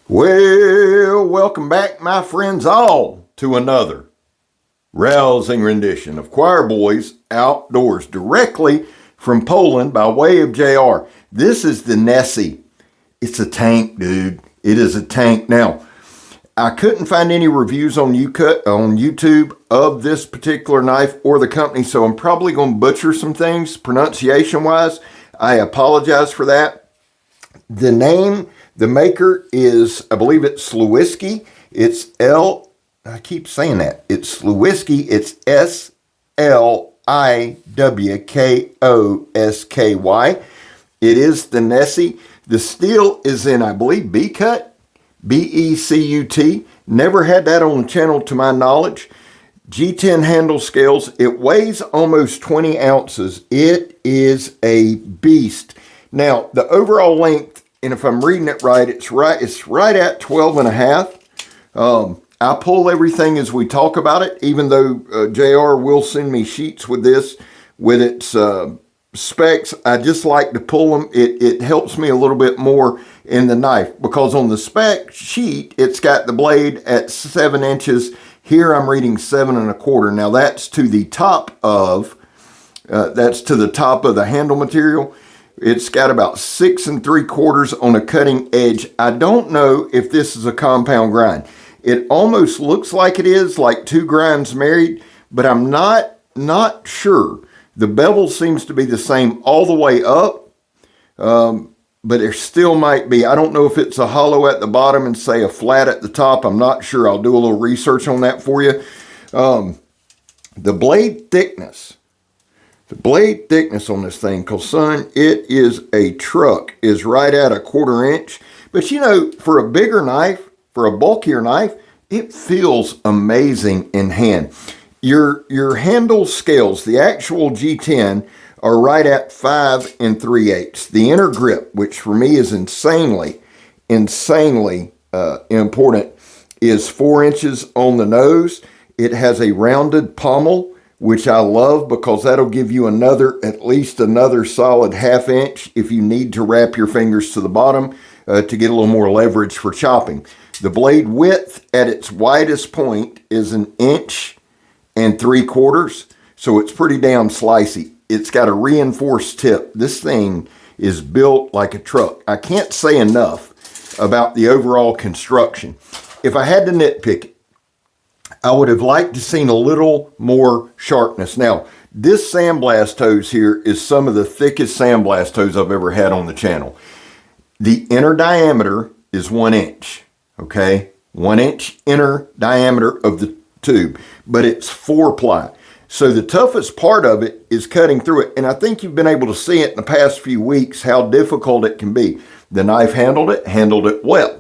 Well, welcome back, my friends all, to another rousing rendition of Choir Boys Outdoors, directly from Poland by way of JR. This is the Nessie. It's a tank, dude. It is a tank. Now, I couldn't find any reviews on YouTube of this particular knife or the company, so I'm probably going to butcher some things pronunciation-wise. I apologize for that. The name, the maker is, I believe it's Sliwkosky. I keep saying that. It's Sliwkosky. It's Sliwkosky. It is the Nessie. The steel is in, I believe, Becut. Becut. Never had that on the channel to my knowledge. G10 handle scales. It weighs almost 20 ounces. It is a beast. Now, the overall length, and if I'm reading it right, it's right at 12 and a half. I pull everything as we talk about it, even though JR will send me sheets with this, with its specs. I just like to pull them. It helps me a little bit more in the knife, because on the spec sheet, it's got the blade at 7 inches. Here I'm reading 7 1/4. Now that's to the top of the handle material. It's got about 6 3/4 on a cutting edge. I don't know if this is a compound grind. It almost looks like it is, like 2 grinds married, but I'm not sure. The bevel seems to be the same all the way up, but there still might be. I don't know if it's a hollow at the bottom and say a flat at the top. I'm not sure. I'll do a little research on that for you. The blade thickness. The blade thickness on this thing, because son, it is a truck, is right at 1/4 inch. But you know, for a bigger knife, for a bulkier knife, it feels amazing in hand. Your handle scales, the actual G10, are right at 5 3/8. The inner grip, which for me is insanely important, is 4 inches on the nose. It has a rounded pommel, which I love, because that'll give you at least another solid 1/2 inch if you need to wrap your fingers to the bottom to get a little more leverage for chopping. The blade width at its widest point is 1 3/4 inches, so it's pretty damn slicey. It's got a reinforced tip. This thing is built like a truck. I can't say enough about the overall construction. If I had to nitpick it, I would have liked to seen a little more sharpness. Now, this sandblast hose here is some of the thickest sandblast hose I've ever had on the channel. The inner diameter is 1 inch, okay? 1 inch inner diameter of the tube, but it's 4-ply. So the toughest part of it is cutting through it, and I think you've been able to see it in the past few weeks how difficult it can be. The knife handled it well.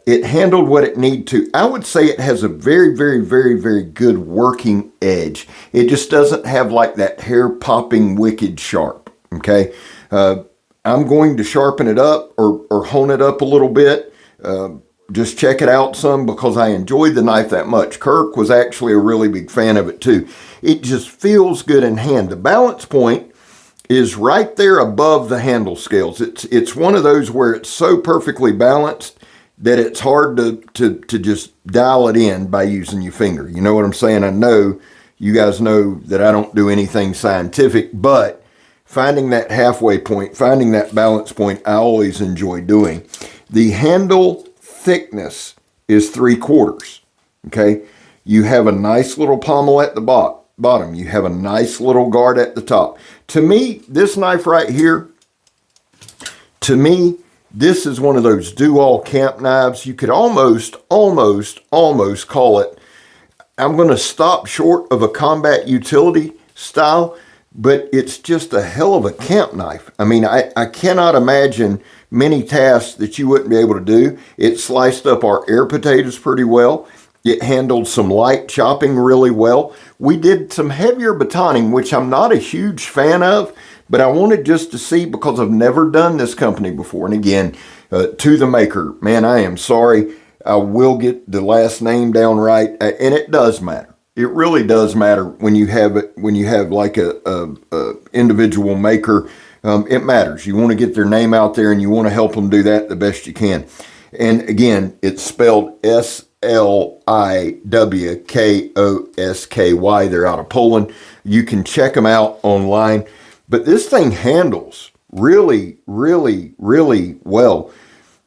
It handled what it needed to. I would say it has a very, very, very, very good working edge. It just doesn't have like that hair-popping wicked sharp, okay? I'm going to sharpen it up or hone it up a little bit. Just check it out some, because I enjoyed the knife that much. Kirk was actually a really big fan of it too. It just feels good in hand. The balance point is right there above the handle scales. It's one of those where it's so perfectly balanced that it's hard to just dial it in by using your finger. You know what I'm saying? I know you guys know that I don't do anything scientific, but finding that halfway point, finding that balance point, I always enjoy doing. The handle thickness is 3/4, okay? You have a nice little pommel at the bottom. You have a nice little guard at the top. To me, this knife right here, this is one of those do-all camp knives. You could almost call it, I'm going to stop short of a combat utility style, but it's just a hell of a camp knife. I mean, I cannot imagine many tasks that you wouldn't be able to do. It sliced up our air potatoes pretty well. It handled some light chopping really well. We did some heavier batoning, which I'm not a huge fan of, but I wanted just to see, because I've never done this company before. And again, to the maker, man, I am sorry. I will get the last name down right, and it does matter. It really does matter when you have like a individual maker. It matters. You want to get their name out there, and you want to help them do that the best you can. And again, it's spelled Sliwkosky. They're out of Poland. You can check them out online. But this thing handles really, really, really well.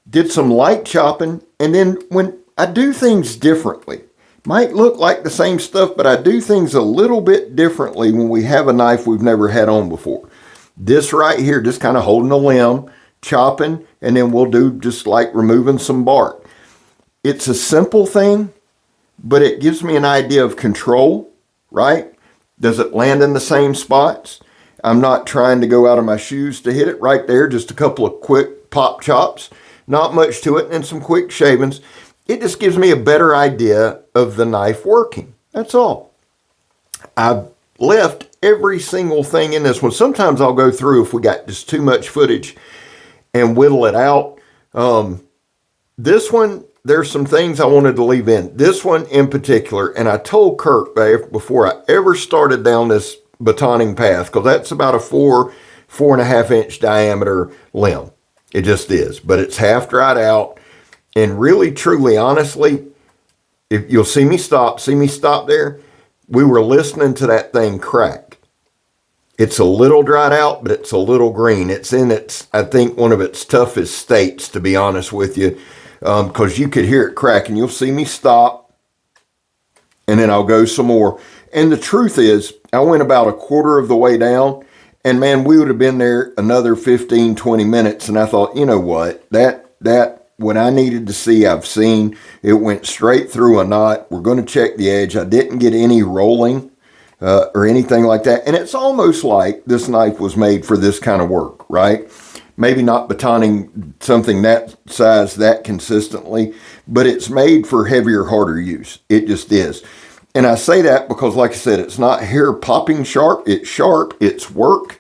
Did some light chopping, and then when I do things differently, might look like the same stuff, but I do things a little bit differently when we have a knife we've never had on before. This right here, just kind of holding a limb, chopping, and then we'll do just like removing some bark. It's a simple thing, but it gives me an idea of control, right? Does it land in the same spots? I'm not trying to go out of my shoes to hit it right there. Just a couple of quick pop chops, not much to it, and some quick shavings. It just gives me a better idea of the knife working. That's all. I've left every single thing in this one. Sometimes I'll go through if we got just too much footage and whittle it out. This one, there's some things I wanted to leave in. This one in particular, and I told Kirk before I ever started down this batoning path, because that's about a 4.5 inch diameter limb. It just is, but it's half dried out. And really, truly, honestly, if you'll see me stop there, we were listening to that thing crack. It's a little dried out, but it's a little green. It's in its, I think, one of its toughest states, to be honest with you, because you could hear it crack, and you'll see me stop, and then I'll go some more. And the truth is, I went about a quarter of the way down, and man, we would have been there another 15, 20 minutes. And I thought, you know what, that what I needed to see, I've seen. It went straight through a knot. We're going to check the edge. I didn't get any rolling or anything like that. And it's almost like this knife was made for this kind of work, right? Maybe not batoning something that size that consistently, but it's made for heavier, harder use. It just is. And I say that because, like I said, it's not hair popping sharp. It's sharp. It's work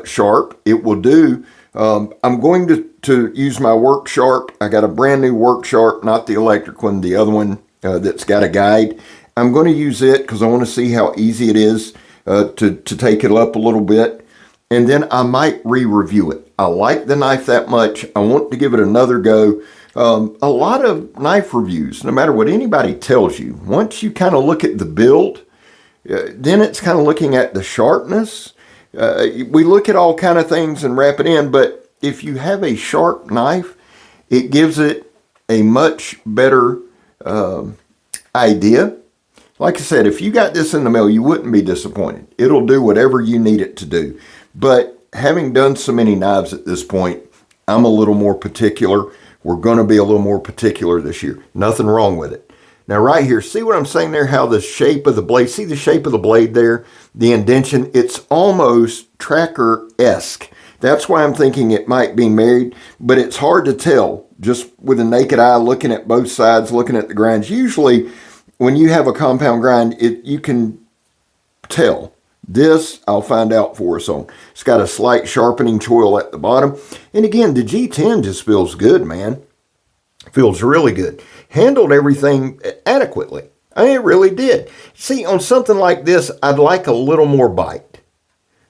sharp. It will do. I'm going to use my work sharp. I got a brand new work sharp, not the electric one, the other one that's got a guide. I'm going to use it because I want to see how easy it is to take it up a little bit. And then I might re-review it. I like the knife that much. I want to give it another go. A lot of knife reviews, no matter what anybody tells you, once you kind of look at the build, then it's kind of looking at the sharpness. We look at all kind of things and wrap it in, but if you have a sharp knife, it gives it a much better idea. Like I said, if you got this in the mail, you wouldn't be disappointed. It'll do whatever you need it to do. But having done so many knives at this point, I'm a little more particular. We're going to be a little more particular this year. Nothing wrong with it. Now right here, see what I'm saying there? How the shape of the blade, see the shape of the blade there? The indentation, it's almost tracker-esque. That's why I'm thinking it might be married, but it's hard to tell just with a naked eye looking at both sides, looking at the grinds. Usually when you have a compound grind, you can tell. This, I'll find out for us on. It's got a slight sharpening choil at the bottom. And again, the G10 just feels good, man. Feels really good. Handled everything adequately. I mean, it really did. See, on something like this, I'd like a little more bite.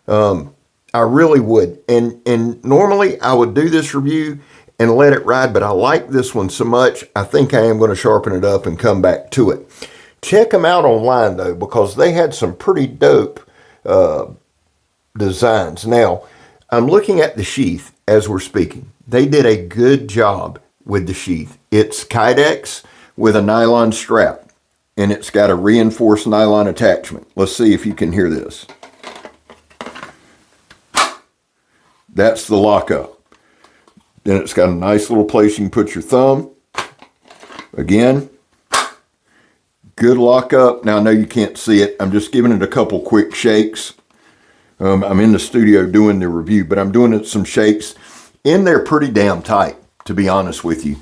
I really would. And normally I would do this review and let it ride, but I like this one so much, I think I am going to sharpen it up and come back to it. Check them out online, though, because they had some pretty dope designs. Now, I'm looking at the sheath as we're speaking. They did a good job with the sheath. It's Kydex with a nylon strap, and it's got a reinforced nylon attachment. Let's see if you can hear this. That's the lockup. Then it's got a nice little place you can put your thumb. Again, good lockup. Now I know you can't see it. I'm just giving it a couple quick shakes. I'm in the studio doing the review, but I'm doing it some shakes. In there pretty damn tight, to be honest with you.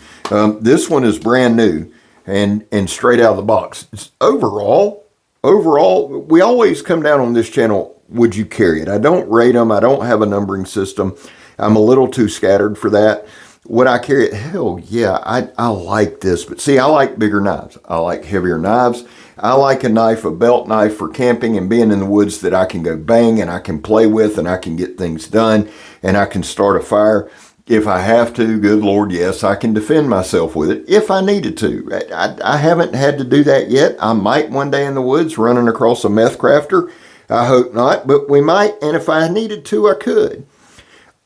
This one is brand new and straight out of the box. It's overall, we always come down on this channel, would you carry it? I don't rate them. I don't have a numbering system. I'm a little too scattered for that. Would I carry it? Hell yeah, I like this. But see, I like bigger knives. I like heavier knives. I like a knife, a belt knife for camping and being in the woods that I can go bang and I can play with and I can get things done and I can start a fire. If I have to, good Lord, yes, I can defend myself with it if I needed to. I haven't had to do that yet. I might one day in the woods running across a meth crafter. I hope not, but we might, and if I needed to, I could.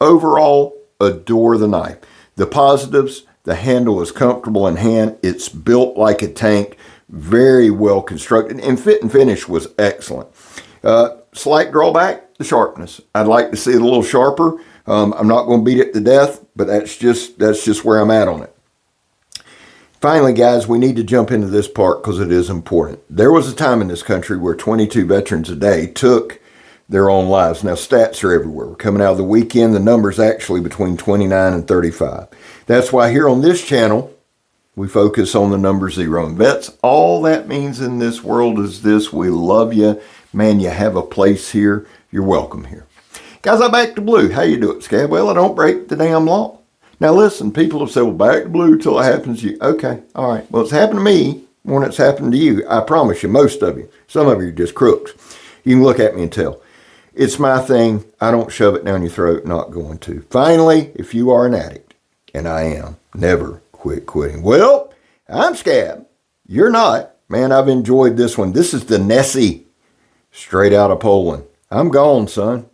Overall, adore the knife. The positives, the handle is comfortable in hand. It's built like a tank, very well constructed, and fit and finish was excellent. Slight drawback, the sharpness. I'd like to see it a little sharper. I'm not going to beat it to death, but that's just where I'm at on it. Finally, guys, we need to jump into this part because it is important. There was a time in this country where 22 veterans a day took their own lives. Now, stats are everywhere. We're coming out of the weekend. The number's actually between 29 and 35. That's why here on this channel, we focus on the number 0. And vets, all that means in this world is this: we love you. Man, you have a place here. You're welcome here. Guys, I'm back to blue. How you doing, Scab? Well, I don't break the damn law. Now, listen, people have said, well, back to blue till it happens to you. Okay, all right. Well, it's happened to me when it's happened to you. I promise you, most of you. Some of you are just crooks. You can look at me and tell. It's my thing. I don't shove it down your throat. Not going to. Finally, if you are an addict, and I am, never quit quitting. Well, I'm Scab. You're not. Man, I've enjoyed this one. This is the Nessie, straight out of Poland. I'm gone, son.